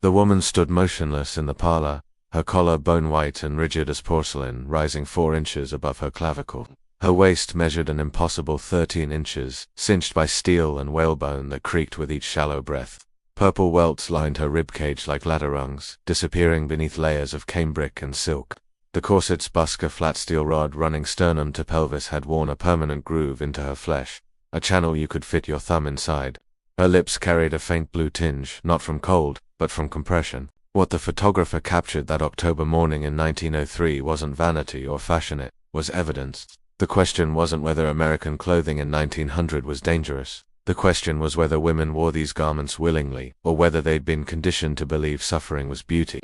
The woman stood motionless in the parlor, her collar bone-white and rigid as porcelain, rising 4 inches above her clavicle. Her waist measured an impossible 13 inches, cinched by steel and whalebone that creaked with each shallow breath. Purple welts lined her ribcage like ladder rungs, disappearing beneath layers of cambric and silk. The corset's busker flat steel rod running sternum to pelvis had worn a permanent groove into her flesh, a channel you could fit your thumb inside. Her lips carried a faint blue tinge, not from cold, but from compression. What the photographer captured that October morning in 1903 wasn't vanity or fashion, it was evidence. The question wasn't whether American clothing in 1900 was dangerous. The question was whether women wore these garments willingly, or whether they'd been conditioned to believe suffering was beauty.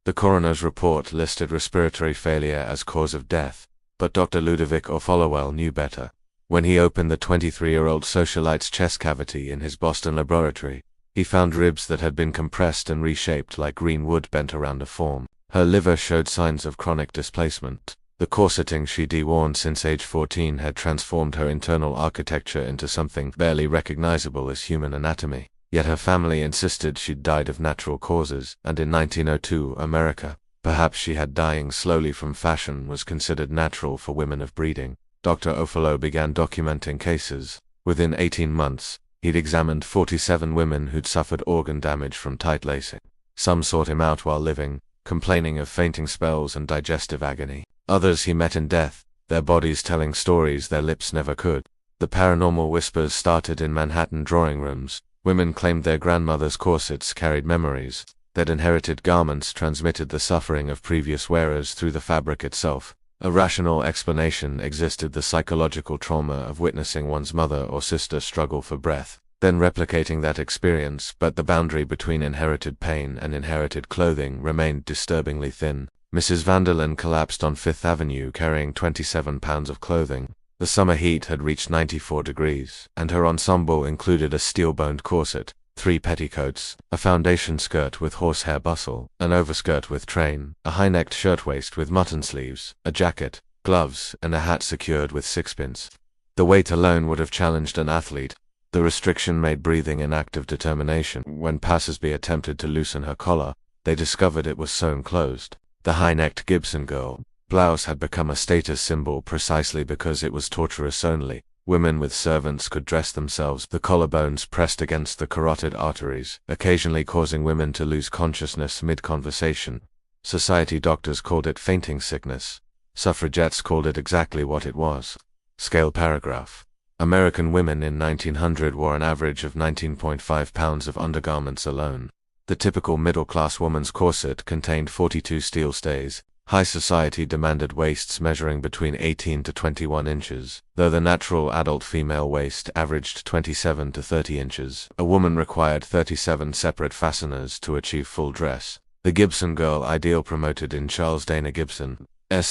The coroner's report listed respiratory failure as cause of death, but Dr. Ludovic O'Folowell knew better. When he opened the 23-year-old socialite's chest cavity in his Boston laboratory, he found ribs that had been compressed and reshaped like green wood bent around a form. Her liver showed signs of chronic displacement. The corseting she'd worn since age 14 had transformed her internal architecture into something barely recognizable as human anatomy. Yet her family insisted she'd died of natural causes, and in 1902 America, perhaps she had dying slowly from fashion was considered natural for women of breeding. Dr. O'Folowell began documenting cases. Within 18 months, he'd examined 47 women who'd suffered organ damage from tight lacing. Some sought him out while living, complaining of fainting spells and digestive agony. Others he met in death, their bodies telling stories their lips never could. The paranormal whispers started in Manhattan drawing rooms. Women claimed their grandmothers' corsets carried memories, that inherited garments transmitted the suffering of previous wearers through the fabric itself. A rational explanation existed: the psychological trauma of witnessing one's mother or sister struggle for breath, then replicating that experience, but the boundary between inherited pain and inherited clothing remained disturbingly thin. Mrs. Vanderlyn collapsed on Fifth Avenue carrying 27 pounds of clothing. The summer heat had reached 94 degrees, and her ensemble included a steel-boned corset, 3 petticoats, a foundation skirt with horsehair bustle, an overskirt with train, a high-necked shirtwaist with mutton sleeves, a jacket, gloves, and a hat secured with sixpence. The weight alone would have challenged an athlete. The restriction made breathing an act of determination. When passers-by attempted to loosen her collar, they discovered it was sewn closed. The high-necked Gibson girl blouse had become a status symbol precisely because it was torturous only. Women with servants could dress themselves, the collarbones pressed against the carotid arteries, occasionally causing women to lose consciousness mid-conversation. Society doctors called it fainting sickness. Suffragettes called it exactly what it was. Scale paragraph. American women in 1900 wore an average of 19.5 pounds of undergarments alone. The typical middle-class woman's corset contained 42 steel stays. High society demanded waists measuring between 18 to 21 inches, though the natural adult female waist averaged 27 to 30 inches. A woman required 37 separate fasteners to achieve full dress. The Gibson girl ideal promoted in Charles Dana Gibson's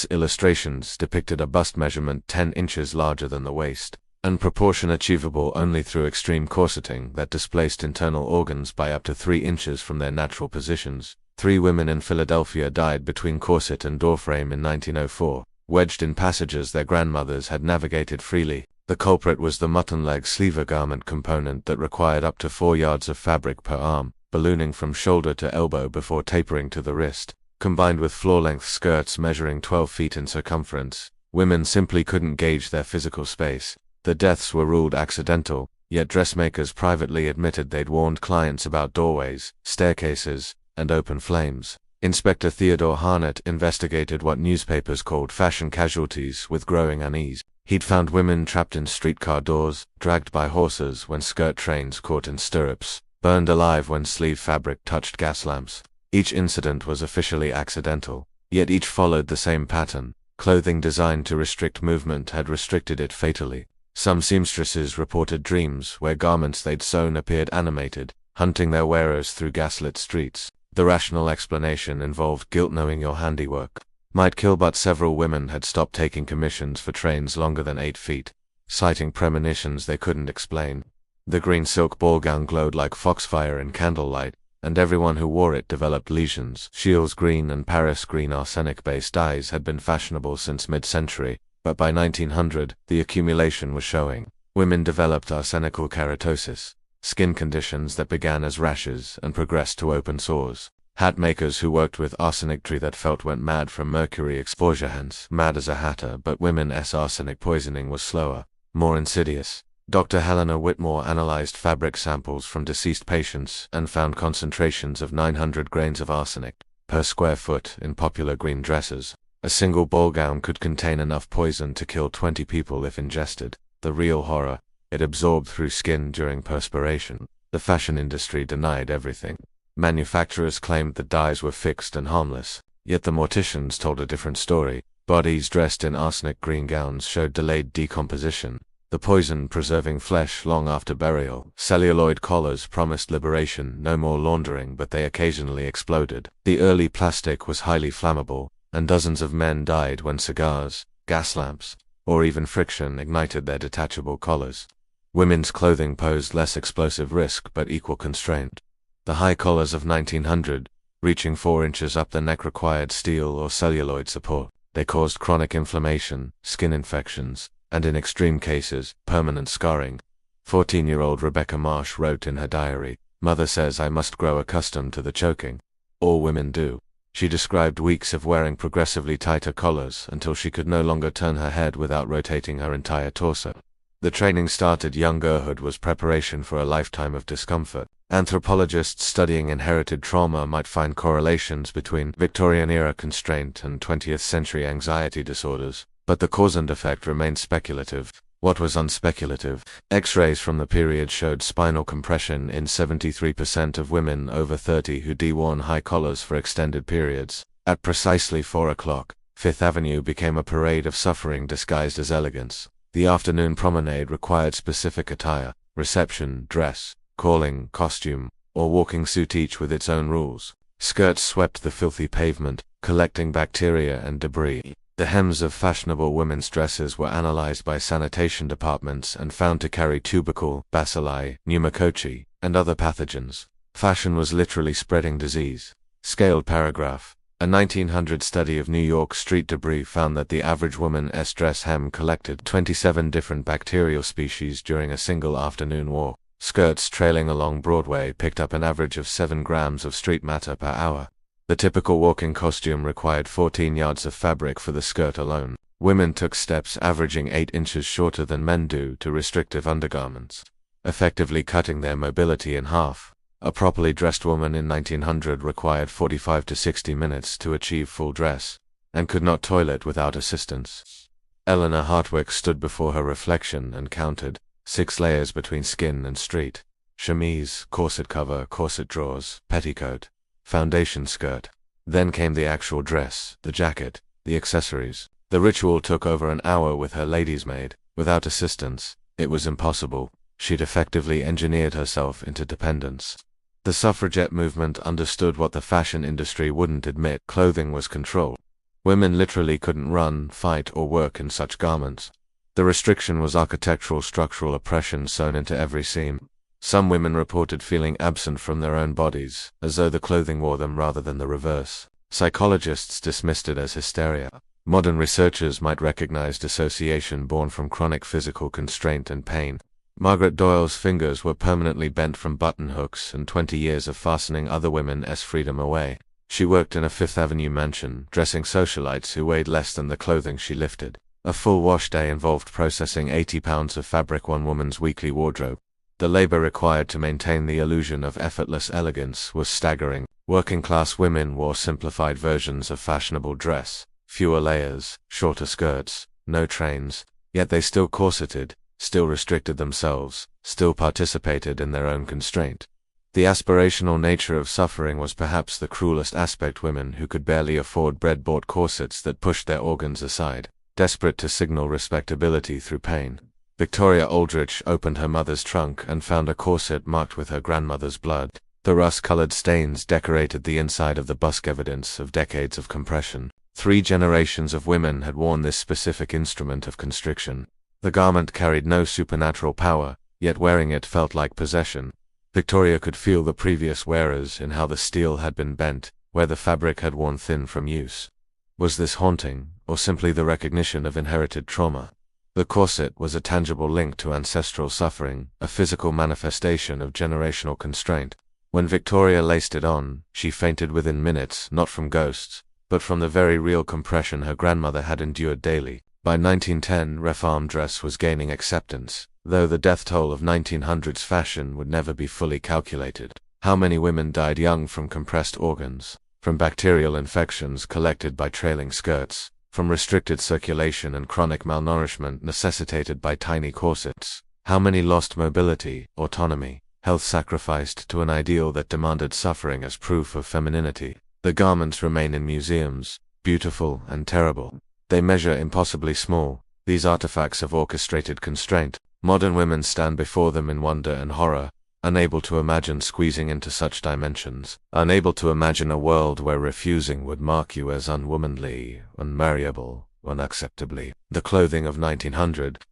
illustrations depicted a bust measurement 10 inches larger than the waist, and proportion achievable only through extreme corseting that displaced internal organs by up to 3 inches from their natural positions. 3 women in Philadelphia died between corset and doorframe in 1904, wedged in passages their grandmothers had navigated freely. The culprit was the mutton leg sleeve garment component that required up to 4 yards of fabric per arm, ballooning from shoulder to elbow before tapering to the wrist. Combined with floor-length skirts measuring 12 feet in circumference, women simply couldn't gauge their physical space. The deaths were ruled accidental, yet dressmakers privately admitted they'd warned clients about doorways, staircases, and open flames. Inspector Theodore Harnett investigated what newspapers called fashion casualties with growing unease. He'd found women trapped in streetcar doors, dragged by horses when skirt trains caught in stirrups, burned alive when sleeve fabric touched gas lamps. Each incident was officially accidental, yet each followed the same pattern. Clothing designed to restrict movement had restricted it fatally. Some seamstresses reported dreams where garments they'd sewn appeared animated, hunting their wearers through gaslit streets. The rational explanation involved guilt, knowing your handiwork might kill, but several women had stopped taking commissions for trains longer than 8 feet, citing premonitions they couldn't explain. The green silk ball gown glowed like foxfire in candlelight, and everyone who wore it developed lesions. Shields green and Paris green arsenic-based dyes had been fashionable since mid-century, but by 1900, the accumulation was showing. Women developed arsenical keratosis, skin conditions that began as rashes and progressed to open sores. Hat makers who worked with arsenic tree that felt went mad from mercury exposure, hence mad as a hatter, but women's arsenic poisoning was slower, more insidious. Dr. Helena Whitmore analyzed fabric samples from deceased patients and found concentrations of 900 grains of arsenic per square foot in popular green dresses. A single ball gown could contain enough poison to kill 20 people if ingested. The real horror, it absorbed through skin during perspiration. The fashion industry denied everything. Manufacturers claimed the dyes were fixed and harmless, yet the morticians told a different story. Bodies dressed in arsenic green gowns showed delayed decomposition, the poison preserving flesh long after burial. Celluloid collars promised liberation, no more laundering, but they occasionally exploded. The early plastic was highly flammable, and dozens of men died when cigars, gas lamps, or even friction ignited their detachable collars. Women's clothing posed less explosive risk but equal constraint. The high collars of 1900, reaching 4 inches up the neck, required steel or celluloid support. They caused chronic inflammation, skin infections, and in extreme cases, permanent scarring. 14-year-old Rebecca Marsh wrote in her diary, "Mother says I must grow accustomed to the choking. All women do." She described weeks of wearing progressively tighter collars until she could no longer turn her head without rotating her entire torso. The training started young girlhood was preparation for a lifetime of discomfort. Anthropologists studying inherited trauma might find correlations between Victorian-era constraint and 20th-century anxiety disorders, but the cause and effect remained speculative. What was unspeculative? X-rays from the period showed spinal compression in 73% of women over 30 who'd worn high collars for extended periods. At precisely 4 o'clock, Fifth Avenue became a parade of suffering disguised as elegance. The afternoon promenade required specific attire, reception, dress, calling, costume, or walking suit, each with its own rules. Skirts swept the filthy pavement, collecting bacteria and debris. The hems of fashionable women's dresses were analyzed by sanitation departments and found to carry tubercle, bacilli, pneumococci, and other pathogens. Fashion was literally spreading disease. Scaled paragraph. A 1900 study of New York street debris found that the average woman's dress hem collected 27 different bacterial species during a single afternoon walk. Skirts trailing along Broadway picked up an average of 7 grams of street matter per hour. The typical walking costume required 14 yards of fabric for the skirt alone. Women took steps averaging 8 inches shorter than men do to restrictive undergarments, effectively cutting their mobility in half. A properly dressed woman in 1900 required 45 to 60 minutes to achieve full dress, and could not toilet without assistance. Eleanor Hartwick stood before her reflection and counted 6 layers between skin and street. Chemise, corset cover, corset drawers, petticoat, foundation skirt. Then came the actual dress, the jacket, the accessories. The ritual took over an hour with her lady's maid. Without assistance, it was impossible. She'd effectively engineered herself into dependence. The suffragette movement understood what the fashion industry wouldn't admit: clothing was control. Women literally couldn't run, fight, or work in such garments. The restriction was architectural structural oppression sewn into every seam. Some women reported feeling absent from their own bodies, as though the clothing wore them rather than the reverse. Psychologists dismissed it as hysteria. Modern researchers might recognize dissociation born from chronic physical constraint and pain. Margaret Doyle's fingers were permanently bent from button hooks and 20 years of fastening other women's freedom away. She worked in a Fifth Avenue mansion, dressing socialites who weighed less than the clothing she lifted. A full wash day involved processing 80 pounds of fabric, one woman's weekly wardrobe. The labor required to maintain the illusion of effortless elegance was staggering. Working-class women wore simplified versions of fashionable dress, fewer layers, shorter skirts, no trains, yet they still corseted, still restricted themselves, still participated in their own constraint. The aspirational nature of suffering was perhaps the cruelest aspect. Women who could barely afford bread bought corsets that pushed their organs aside, desperate to signal respectability through pain. Victoria Aldrich opened her mother's trunk and found a corset marked with her grandmother's blood. The rust-colored stains decorated the inside of the busk, evidence of decades of compression. 3 generations of women had worn this specific instrument of constriction. The garment carried no supernatural power, yet wearing it felt like possession. Victoria could feel the previous wearers in how the steel had been bent, where the fabric had worn thin from use. Was this haunting, or simply the recognition of inherited trauma? The corset was a tangible link to ancestral suffering, a physical manifestation of generational constraint. When Victoria laced it on, she fainted within minutes, not from ghosts, but from the very real compression her grandmother had endured daily. By 1910, reform dress was gaining acceptance, though the death toll of 1900s fashion would never be fully calculated. How many women died young from compressed organs, from bacterial infections collected by trailing skirts, from restricted circulation and chronic malnourishment necessitated by tiny corsets? How many lost mobility, autonomy, health sacrificed to an ideal that demanded suffering as proof of femininity? The garments remain in museums, beautiful and terrible. They measure impossibly small, these artifacts of orchestrated constraint. Modern women stand before them in wonder and horror, unable to imagine squeezing into such dimensions, unable to imagine a world where refusing would mark you as unwomanly, unmarriable, unacceptably. The clothing of 1900,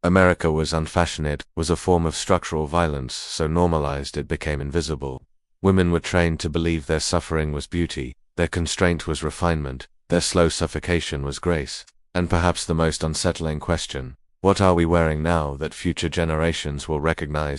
America was unfashionate, was a form of structural violence so normalized it became invisible. Women were trained to believe their suffering was beauty, their constraint was refinement, their slow suffocation was grace. And perhaps the most unsettling question, what are we wearing now that future generations will recognize